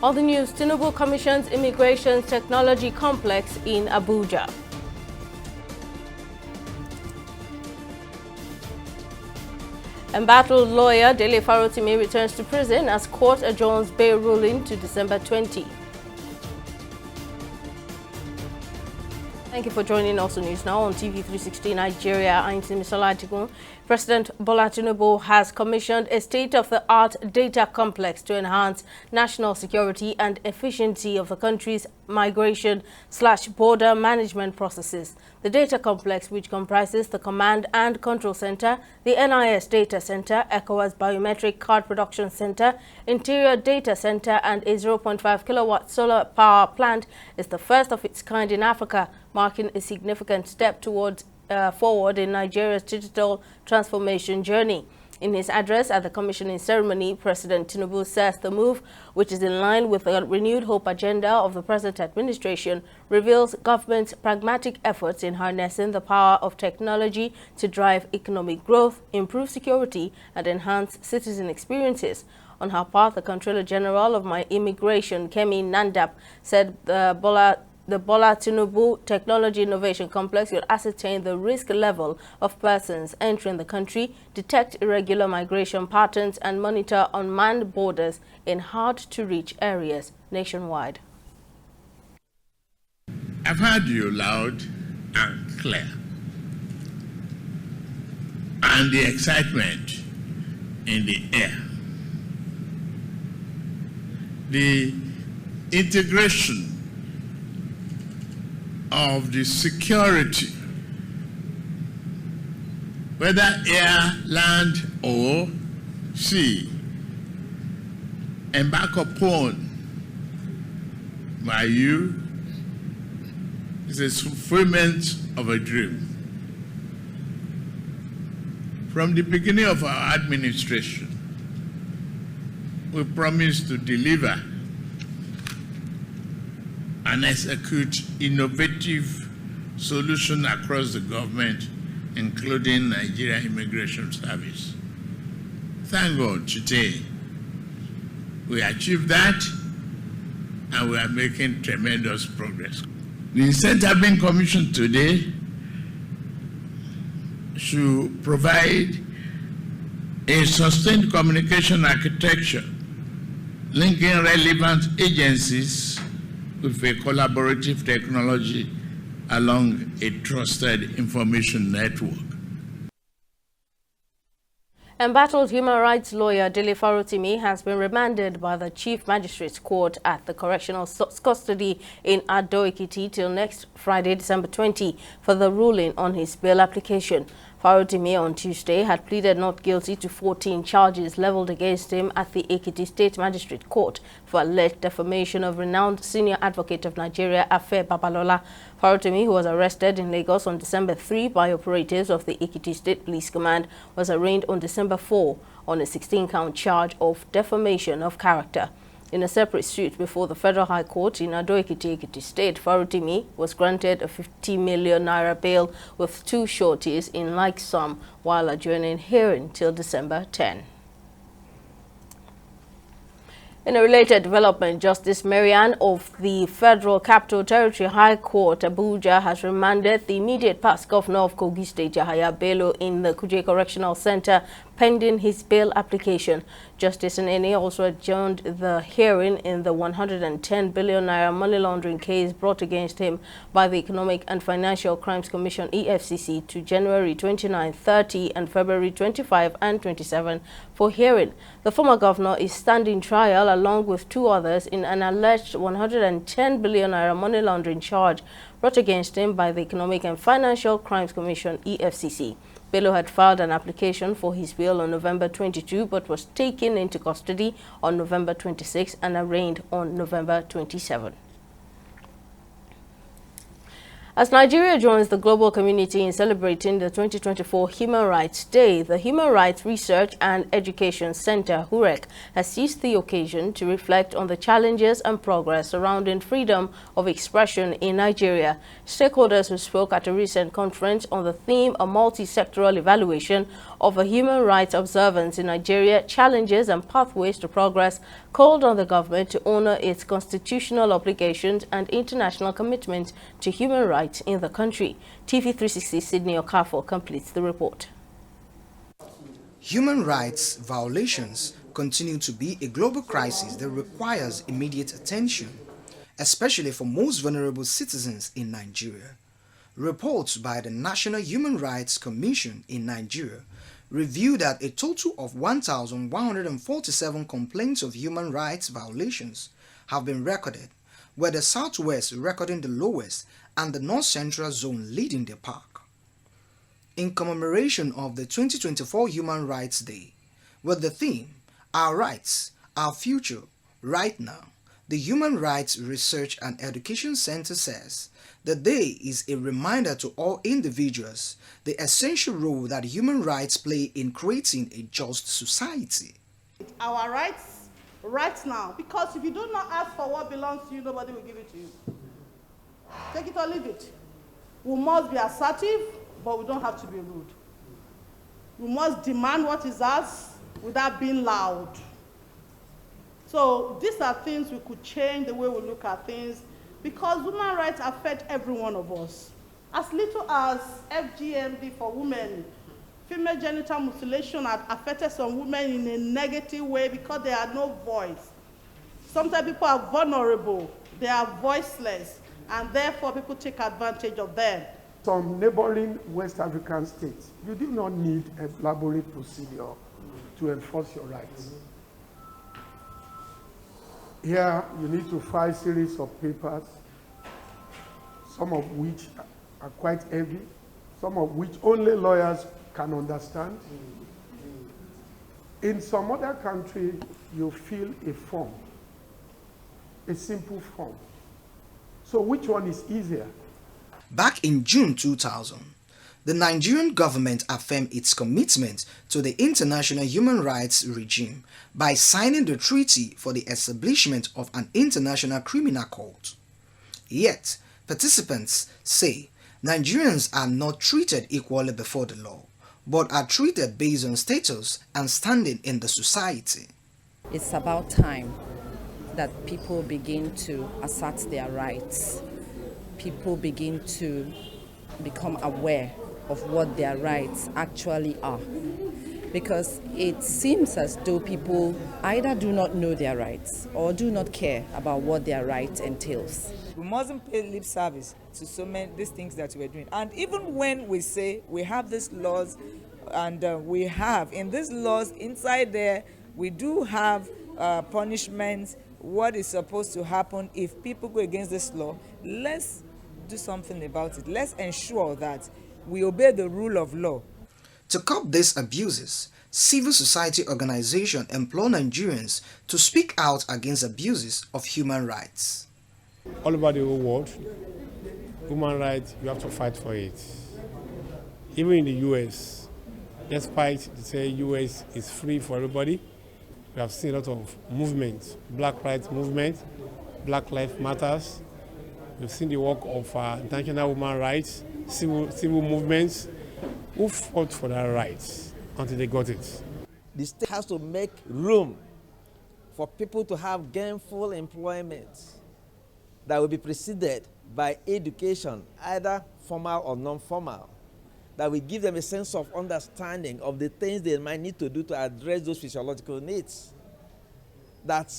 On the news, Tinubu commissions Immigration Technology Complex in Abuja. Embattled lawyer Dele Farotimi returns to prison as court adjourns bail ruling to December 20. Thank you for joining us on News Now on TV 360 Nigeria. I'm Timisola Adigun. President Bola Tinubu has commissioned a state-of-the-art data complex to enhance national security and efficiency of the country's migration/border management processes. The data complex, which comprises the Command and Control Center, the NIS Data Center, ECOWAS Biometric Card Production Center, Interior Data Center, and a 0.5 kilowatt solar power plant, is the first of its kind in Africa, marking a significant step towards forward in Nigeria's digital transformation journey. In his address at the commissioning ceremony, President Tinubu says the move, which is in line with the renewed hope agenda of the present administration, reveals government's pragmatic efforts in harnessing the power of technology to drive economic growth, improve security, and enhance citizen experiences. On her part, the Controller General of Immigration, Kemi Nandap, said the Bola Tinubu Technology Innovation Complex will ascertain the risk level of persons entering the country, detect irregular migration patterns, and monitor unmanned borders in hard-to-reach areas nationwide. I've heard you loud and clear. And the excitement in the air. The integration of the security, whether air, land, or sea, embark upon by you is a fulfillment of a dream. From the beginning of our administration, we promised to deliver and execute innovative solutions across the government, including Nigeria Immigration Service. Thank God today we achieved that and we are making tremendous progress. The center being commissioned today should provide a sustained communication architecture linking relevant agencies with a collaborative technology along a trusted information network. Embattled human rights lawyer Dele Farotimi has been remanded by the Chief Magistrates Court at the Correctional Custody in Ado-Ekiti till next Friday, December 20, for the ruling on his bail application. Farotimi on Tuesday had pleaded not guilty to 14 charges leveled against him at the Ekiti State Magistrate Court for alleged defamation of renowned senior advocate of Nigeria, Afe Babalola. Farotimi, who was arrested in Lagos on December 3 by operatives of the Ekiti State Police Command, was arraigned on December 4 on a 16-count charge of defamation of character. In a separate suit before the Federal High Court in Ado-Ekiti, Ekiti State, Farotimi was granted a 50 million naira bail with 2 sureties in like sum while adjourning hearing till December 10. In a related development, Justice Marian of the Federal Capital Territory High Court, Abuja, has remanded the immediate past governor of Kogi State, Yahaya Bello, in the Kuje Correctional Center pending his bail application. Justice Nene also adjourned the hearing in the 110 billion naira money laundering case brought against him by the Economic and Financial Crimes Commission (EFCC) to January 29, 30, and February 25 and 27 for hearing. The former governor is standing trial along with 2 others in an alleged 110 billion naira money laundering charge brought against him by the Economic and Financial Crimes Commission (EFCC). Bello had filed an application for his bail on November 22 but was taken into custody on November 26 and arraigned on November 27. As Nigeria joins the global community in celebrating the 2024 Human Rights Day, the Human Rights Research and Education Center, HUREC, has seized the occasion to reflect on the challenges and progress surrounding freedom of expression in Nigeria. Stakeholders who spoke at a recent conference on the theme A Multi-Sectoral Evaluation of a Human Rights Observance in Nigeria, Challenges and Pathways to Progress, called on the government to honor its constitutional obligations and international commitment to human rights in the country. TV360 Sydney Okafor completes the report. Human rights violations continue to be a global crisis that requires immediate attention, especially for most vulnerable citizens in Nigeria. Reports by the National Human Rights Commission in Nigeria revealed that a total of 1,147 complaints of human rights violations have been recorded, with the Southwest recording the lowest and the North Central Zone leading the pack. In commemoration of the 2024 Human Rights Day, with the theme, Our Rights, Our Future, Right Now, the Human Rights Research and Education Center says the day is a reminder to all individuals the essential role that human rights play in creating a just society. Our rights right now, because if you do not ask for what belongs to you, nobody will give it to you. Take it or leave it. We must be assertive, but we don't have to be rude. We must demand what is ours without being loud. So these are things we could change the way we look at things, because human rights affect every one of us. As little as FGMD for women, female genital mutilation has affected some women in a negative way because they have no voice. Sometimes people are vulnerable, they are voiceless, and therefore people take advantage of them. Some neighboring West African states, you do not need a elaborate procedure to enforce your rights. Here, you need to file a series of papers, some of which are quite heavy, some of which only lawyers can understand. In some other country, you fill a form, a simple form. So which one is easier? Back in June 2000, the Nigerian government affirmed its commitment to the international human rights regime by signing the treaty for the establishment of an international criminal court. Yet, participants say Nigerians are not treated equally before the law, but are treated based on status and standing in the society. It's about time that people begin to assert their rights. People begin to become aware of what their rights actually are. Because it seems as though people either do not know their rights or do not care about what their rights entails. We mustn't pay lip service to so many these things that we're doing. And even when we say we have these laws, and we have in these laws inside there, we do have punishments, what is supposed to happen if people go against this law. Let's do something about it. Let's ensure that we obey the rule of law. To curb these abuses, civil society organizations implore Nigerians to speak out against abuses of human rights. All over the whole world, human rights, you have to fight for it. Even in the US, despite they say US is free for everybody, we have seen a lot of movements, Black Rights Movement, Black Lives Matters. We've seen the work of international human rights, civil movements who fought for their rights until they got it. The state has to make room for people to have gainful employment that will be preceded by education, either formal or non-formal, that will give them a sense of understanding of the things they might need to do to address those physiological needs. That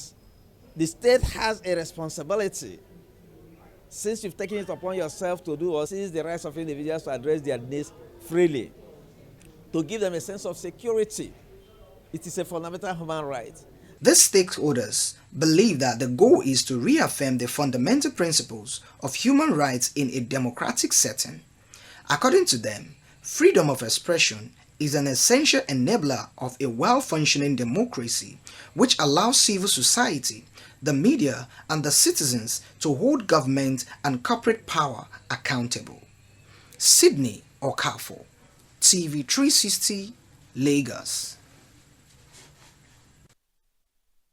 the state has a responsibility, since you've taken it upon yourself to do or seize the rights of individuals to address their needs freely, to give them a sense of security. It is a fundamental human right. These stakeholders believe that the goal is to reaffirm the fundamental principles of human rights in a democratic setting. According to them, freedom of expression is an essential enabler of a well-functioning democracy, which allows civil society, the media, and the citizens to hold government and corporate power accountable. Sydney Okafor, TV360, Lagos.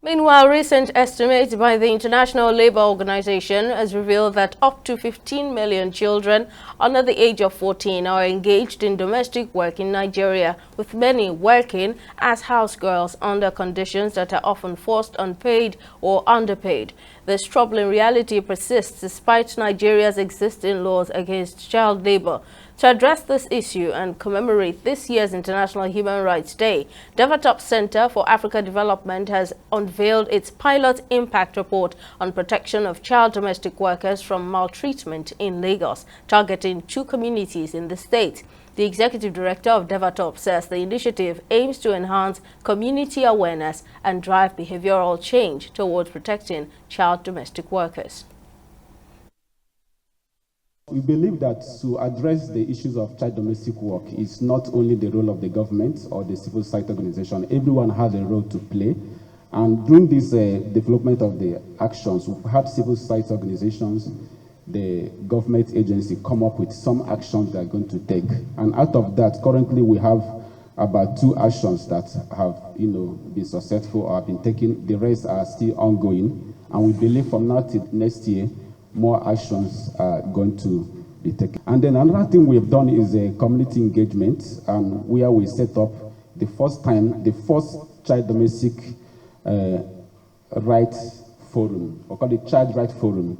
Meanwhile, recent estimates by the International Labour Organization has revealed that up to 15 million children under the age of 14 are engaged in domestic work in Nigeria, with many working as house girls under conditions that are often forced, unpaid or underpaid. This troubling reality persists despite Nigeria's existing laws against child labor. To address this issue and commemorate this year's International Human Rights Day, Dec.10th Center for Africa Development has unveiled its pilot impact report on protection of child domestic workers from maltreatment in Lagos, targeting 2 communities in the state. The executive director of Dec.10th says the initiative aims to enhance community awareness and drive behavioral change towards protecting child domestic workers. We believe that to address the issues of child domestic work is not only the role of the government or the civil society organization. Everyone has a role to play. And during this development of the actions, we've had civil society organizations, the government agency come up with some actions they're going to take. And out of that, currently we have about 2 actions that have been successful or have been taken. The rest are still ongoing. And we believe from now to next year, more actions are going to be taken. And then another thing we have done is a community engagement, where we set up the first child domestic rights forum, or call it Child Rights Forum,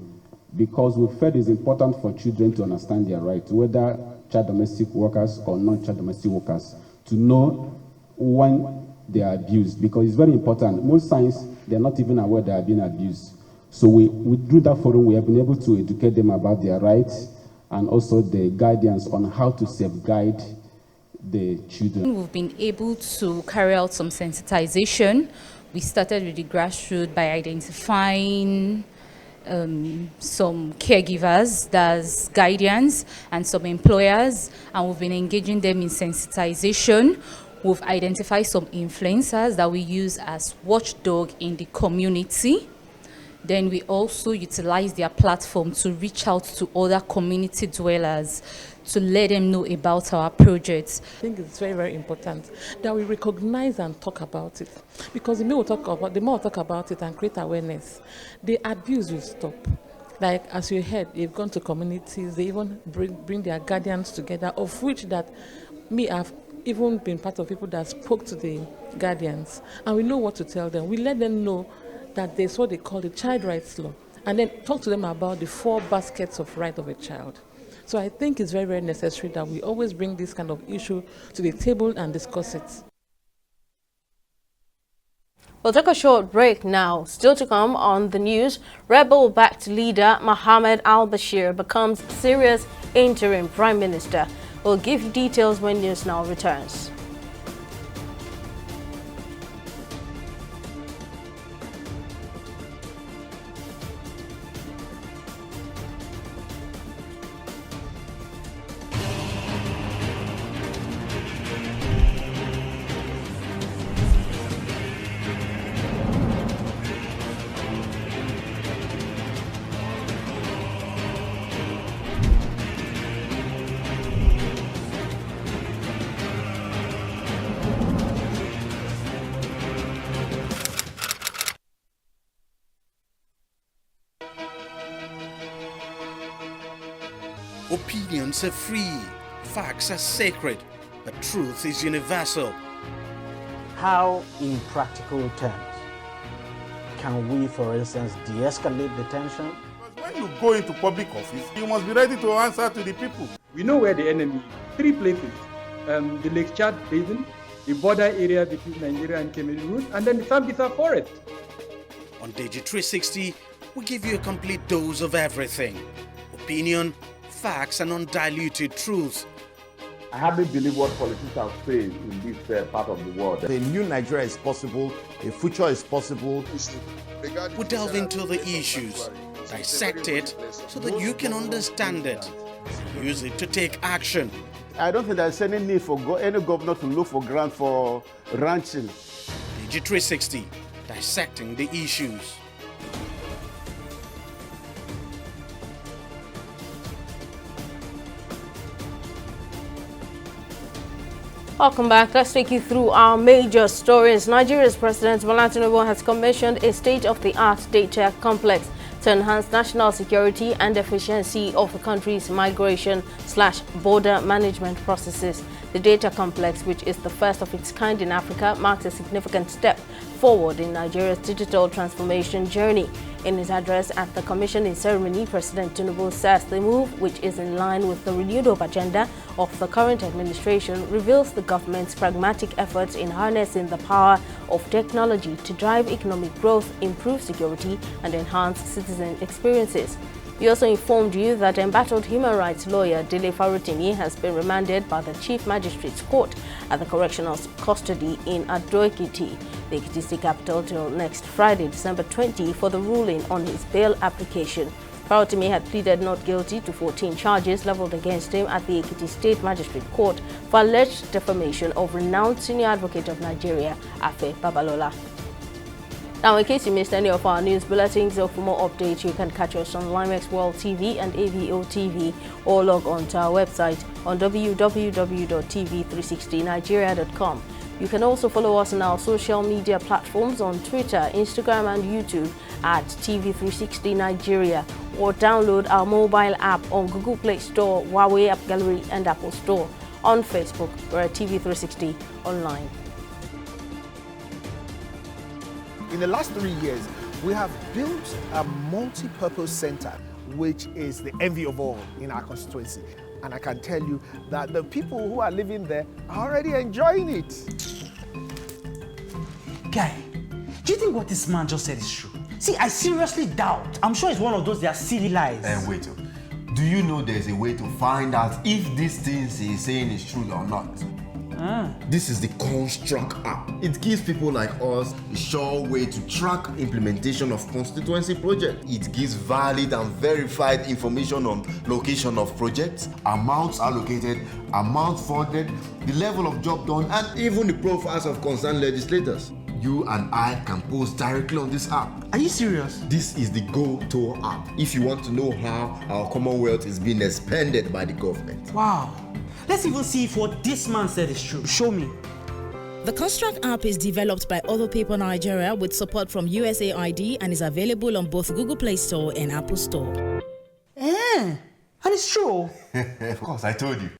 because we felt it's important for children to understand their rights, whether child domestic workers or non-child domestic workers, to know when they are abused, because it's very important. Most times, they're not even aware they are being abused. So we through that forum, we have been able to educate them about their rights and also the guidance on how to safeguard the children. We've been able to carry out some sensitization. We started with the grassroots by identifying some caregivers, that's guardians, and some employers, and we've been engaging them in sensitization. We've identified some influencers that we use as watchdog in the community. Then we also utilize their platform to reach out to other community dwellers to let them know about our projects. I think it's very, very important that we recognize and talk about it, because the more we talk about it and create awareness, the abuse will stop. Like as you heard, they've gone to communities, they even bring their guardians together, of which that I've even been part of people that spoke to the guardians, and we know what to tell them. We let them know that there's what they call the child rights law, and then talk to them about the 4 baskets of right of a child. So I think it's very, very necessary that we always bring this kind of issue to the table and discuss it. We'll take a short break now. Still to come on the news, rebel-backed leader Mohammed al-Bashir becomes Syria's interim prime minister. We'll give you details when News Now returns. Opinions are free, facts are sacred, but truth is universal. How, in practical terms, can we, for instance, de-escalate the tension? When you go into public office, you must be ready to answer to the people. We know where the enemy is. 3 places, the Lake Chad Basin, the border area between Nigeria and Cameroon, and then the Sambisa Forest. On Dec.360, we give you a complete dose of everything. Opinion, facts and undiluted truth. I hardly believe what politicians are saying in this part of the world. A new Nigeria is possible, a future is possible. We delve into the issues, dissect it so that you can understand it, use it to take action. I don't think there's any need for any governor to look for grant for ranching. Dec.360, dissecting the issues. Welcome back. Let's take you through our major stories. Nigeria's President Bola Tinubu has commissioned a state-of-the-art data complex to enhance national security and efficiency of the country's migration/border management processes. The data complex, which is the first of its kind in Africa, marks a significant step forward in Nigeria's digital transformation journey. In his address at the commissioning ceremony, President Tinubu says the move, which is in line with the renewed hope agenda of the current administration, reveals the government's pragmatic efforts in harnessing the power of technology to drive economic growth, improve security, and enhance citizen experiences. He also informed you that embattled human rights lawyer Dele Farutini has been remanded by the Chief Magistrate's Court at the Correctional Custody in Ado-Ekiti, the Ekiti State capital, till next Friday, December 20, for the ruling on his bail application. Farutini had pleaded not guilty to 14 charges leveled against him at the Ekiti State Magistrate Court for alleged defamation of renowned senior advocate of Nigeria, Afe Babalola. Now, in case you missed any of our news bulletins or for more updates, you can catch us on Limex World TV and AVO TV or log on to our website on www.tv360nigeria.com. You can also follow us on our social media platforms on Twitter, Instagram and YouTube at TV360 Nigeria, or download our mobile app on Google Play Store, Huawei App Gallery and Apple Store. On Facebook, we're at TV360 Online. In the last 3 years, we have built a multi-purpose center, which is the envy of all in our constituency. And I can tell you that the people who are living there are already enjoying it. Guy, do you think what this man just said is true? See, I seriously doubt. I'm sure it's one of those their silly lies. Wait, do you know there's a way to find out if these things he's saying is true or not? This is the Construct app. It gives people like us a sure way to track implementation of constituency projects. It gives valid and verified information on location of projects, amounts allocated, amount funded, the level of job done, and even the profiles of concerned legislators. You and I can post directly on this app. Are you serious? This is the Go-To app if you want to know how our Commonwealth is being expanded by the government. Wow. Let's even see if what this man said is true. Show me. The Construct app is developed by Other People Nigeria with support from USAID and is available on both Google Play Store and Apple Store. And it's true. Of course, I told you.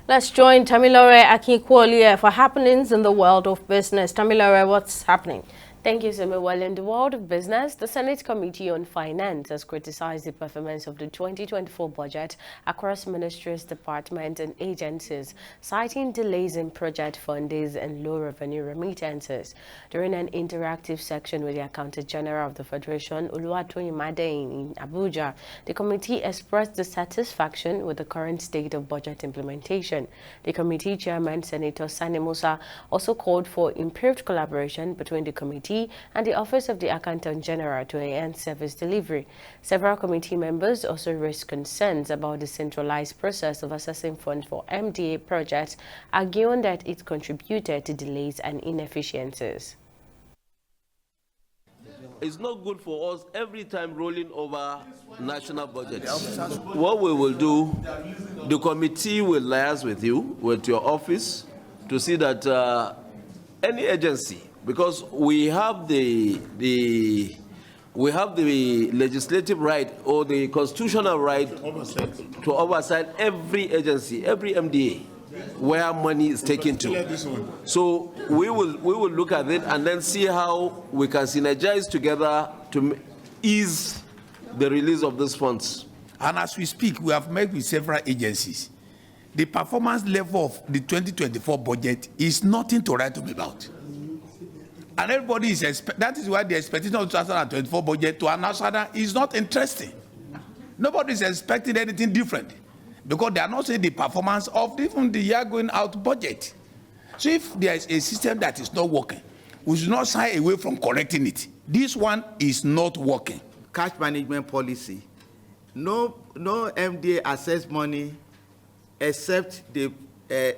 Let's join Tamilore Akinkwoliye for happenings in the world of business. Tamilore, what's happening? Thank you, Simi. Well, in the world of business, the Senate Committee on Finance has criticized the performance of the 2024 budget across ministries, departments and agencies, citing delays in project fundings and low revenue remittances. During an interactive section with the Accountant General of the Federation, Oluwatoyin Madein, in Abuja, the committee expressed dissatisfaction with the current state of budget implementation. The committee chairman, Senator Sani Musa, also called for improved collaboration between the committee and the Office of the Accountant General to enhance service delivery. Several committee members also raised concerns about the centralized process of assessing funds for MDA projects, arguing that it contributed to delays and inefficiencies. It's not good for us every time rolling over national budgets. What we will do, the committee will liaise with you, with your office, to see that any agency, because we have the legislative right or the constitutional right to oversight every agency, every MDA, where money is taken to. So we will look at it and then see how we can synergize together to ease the release of these funds. And as we speak, we have met with several agencies. The performance level of the 2024 budget is nothing to write home about. And everybody is that is why the expectation of the 2024 budget to an outsider is not interesting. Nobody is expecting anything different because they are not seeing the performance of even the year going out budget. So if there is a system that is not working, we should not shy away from correcting it. This one is not working. Cash management policy no MDA access money except they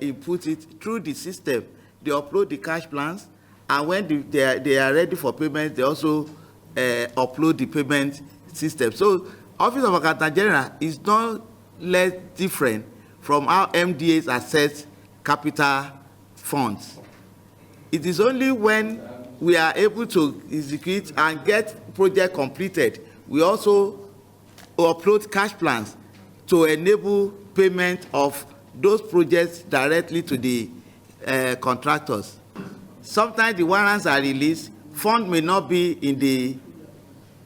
input it through the system. They upload the cash plans, and when they are ready for payment, they also upload the payment system. So Office of Accountant General is not less different from how MDAs access capital funds. It is only when we are able to execute and get project completed, we also upload cash plans to enable payment of those projects directly to the contractors. Sometimes the warrants are released, funds may not be in the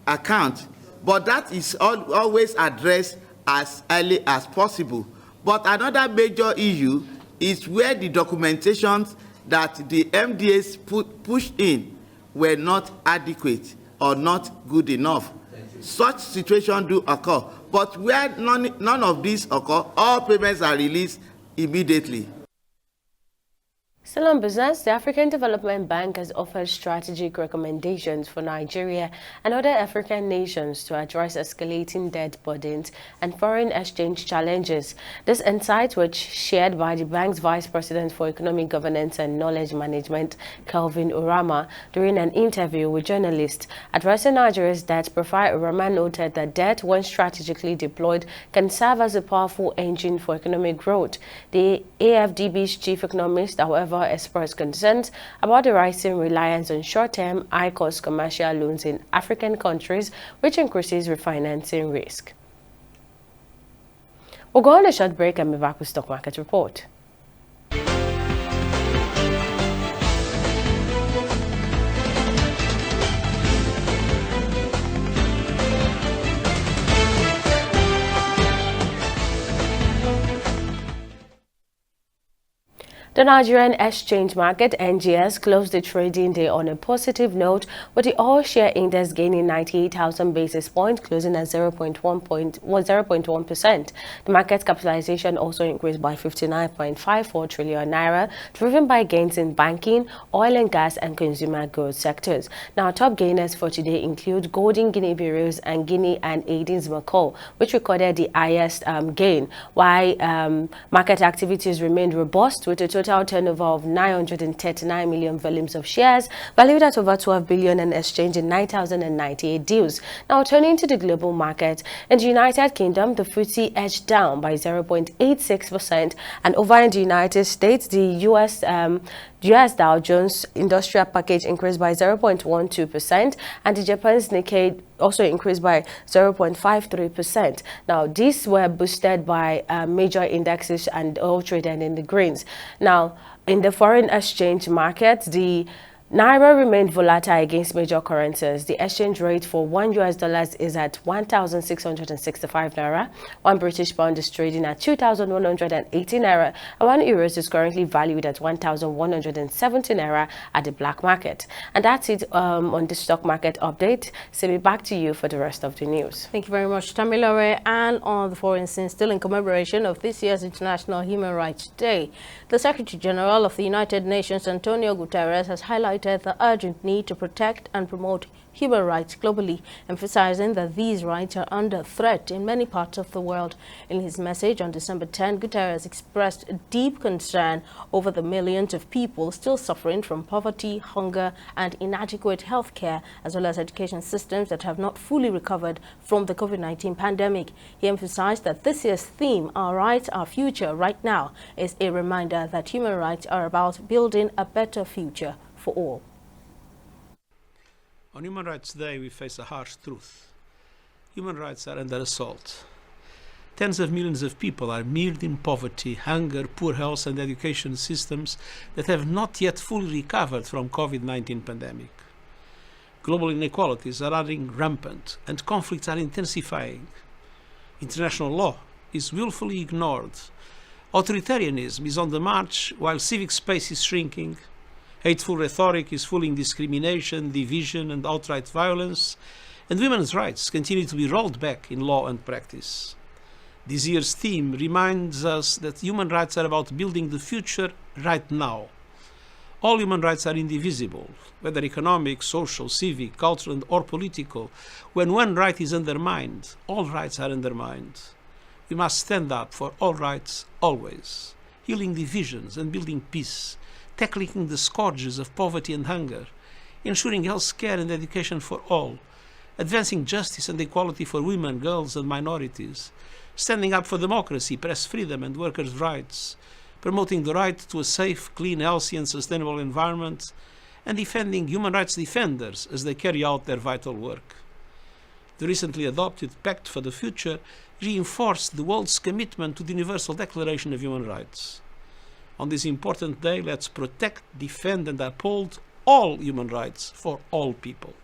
account, but that is always addressed as early as possible. But another major issue is where the documentations that the MDAs pushed in were not adequate or not good enough. Such situations do occur, but where none of these occur, all payments are released immediately. Still on business, the African Development Bank has offered strategic recommendations for Nigeria and other African nations to address escalating debt burdens and foreign exchange challenges. This insight was shared by the bank's Vice President for Economic Governance and Knowledge Management, Kelvin Urama, during an interview with journalists. Addressing Nigeria's debt profile, Urama noted that debt, when strategically deployed, can serve as a powerful engine for economic growth. The AFDB's chief economist, however, expressed concerns about the rising reliance on short-term, high-cost commercial loans in African countries, which increases refinancing risk. We'll go on a short break and be back with Stock Market Report. The Nigerian Exchange Market (NGX) closed the trading day on a positive note, with the all-share index gaining 98,000 basis points, closing at 0.1%. The market capitalization also increased by 59.54 trillion naira, driven by gains in banking, oil and gas, and consumer goods sectors. Now, top gainers for today include Golden Guinea Bureaus and Guinea and Aidins Macau, which recorded the highest gain, while market activities remained robust with a total turnover of 939 million volumes of shares, valued at over 12 billion and exchanged in 9,098 deals. Now, turning to the global market, in the United Kingdom, the FTSE edged down by 0.86%, and over in the United States, the US Dow Jones Industrial Package increased by 0.12%, and the Japan's Nikkei also increased by 0.53%. Now, these were boosted by major indexes and oil traded in the greens. Now, in the foreign exchange market, the Naira remained volatile against major currencies. The exchange rate for $1 is at 1,665 naira. 1 British pound is trading at 2,180 naira, and 1 euro is currently valued at 1,170 naira at the black market. And that's it on the stock market update. Simi, back to you for the rest of the news. Thank you very much, Tamilore. And on the foreign scene, still in commemoration of this year's International Human Rights Day, the Secretary General of the United Nations, Antonio Guterres, has highlighted the urgent need to protect and promote human rights globally, emphasizing that these rights are under threat in many parts of the world. In his message on December 10, Guterres expressed deep concern over the millions of people still suffering from poverty, hunger, and inadequate health care, as well as education systems that have not fully recovered from the COVID-19 pandemic. He emphasized that this year's theme, Our Rights, Our Future, right now, is a reminder that human rights are about building a better future for all. On Human Rights Day, we face a harsh truth. Human rights are under assault. Tens of millions of people are mired in poverty, hunger, poor health and education systems that have not yet fully recovered from COVID-19 pandemic. Global inequalities are running rampant and conflicts are intensifying. International law is willfully ignored. Authoritarianism is on the march while civic space is shrinking. Hateful rhetoric is fueling discrimination, division and outright violence, and women's rights continue to be rolled back in law and practice. This year's theme reminds us that human rights are about building the future right now. All human rights are indivisible, whether economic, social, civic, cultural, or political. When one right is undermined, all rights are undermined. We must stand up for all rights always, healing divisions and building peace, tackling the scourges of poverty and hunger, ensuring health care and education for all, advancing justice and equality for women, girls, and minorities, standing up for democracy, press freedom, and workers' rights, promoting the right to a safe, clean, healthy, and sustainable environment, and defending human rights defenders as they carry out their vital work. The recently adopted Pact for the Future reinforced the world's commitment to the Universal Declaration of Human Rights. On this important day, let's protect, defend, and uphold all human rights for all people.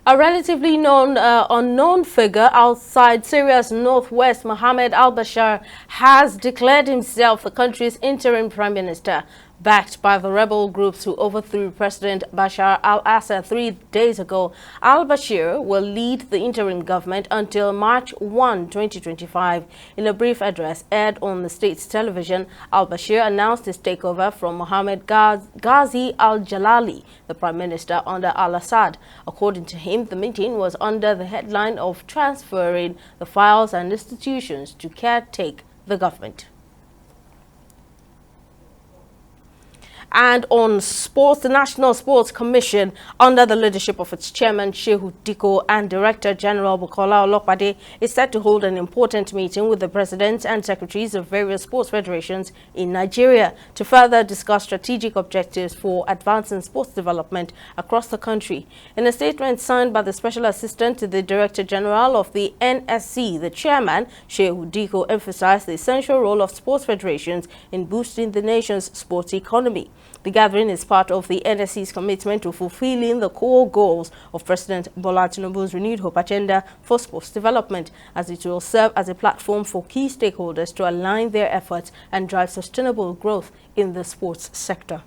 A relatively unknown figure outside Syria's northwest, Mohammed al-Bashir, has declared himself the country's interim prime minister. Backed by the rebel groups who overthrew President Bashar al-Assad 3 days ago, al-Bashir will lead the interim government until March 1, 2025. In a brief address aired on the state's television, al-Bashir announced his takeover from Mohammed Ghazi al-Jalali, the prime minister under al-Assad. According to him, the meeting was under the headline of transferring the files and institutions to caretake the government. And on sports, the National Sports Commission, under the leadership of its chairman, Shehu Diko, and Director General Bukola Olopade, is set to hold an important meeting with the presidents and secretaries of various sports federations in Nigeria to further discuss strategic objectives for advancing sports development across the country. In a statement signed by the Special Assistant to the Director General of the NSC, the chairman, Shehu Diko, emphasized the essential role of sports federations in boosting the nation's sports economy. The gathering is part of the NSC's commitment to fulfilling the core goals of President Bola Tinubu's renewed hope agenda for sports development, as it will serve as a platform for key stakeholders to align their efforts and drive sustainable growth in the sports sector.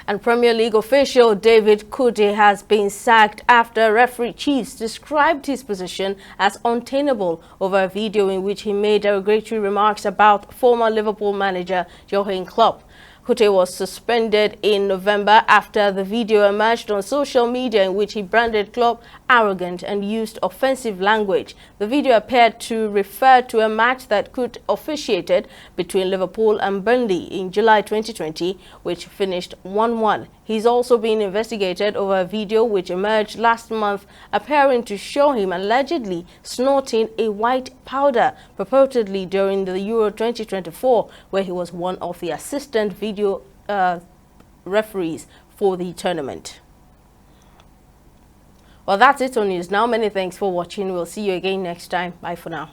And Premier League official David Kude has been sacked after referee Chiefs described his position as untenable over a video in which he made derogatory remarks about former Liverpool manager Jurgen Klopp. Kude was suspended in November after the video emerged on social media in which he branded Klopp arrogant and used offensive language. The video appeared to refer to a match that Kude officiated between Liverpool and Burnley in July 2020, which finished 1-1. He's also being investigated over a video which emerged last month appearing to show him allegedly snorting a white powder, purportedly during the Euro 2024, where he was one of the assistant video referees for the tournament. Well, that's it on News Now. Many thanks for watching. We'll see you again next time. Bye for now.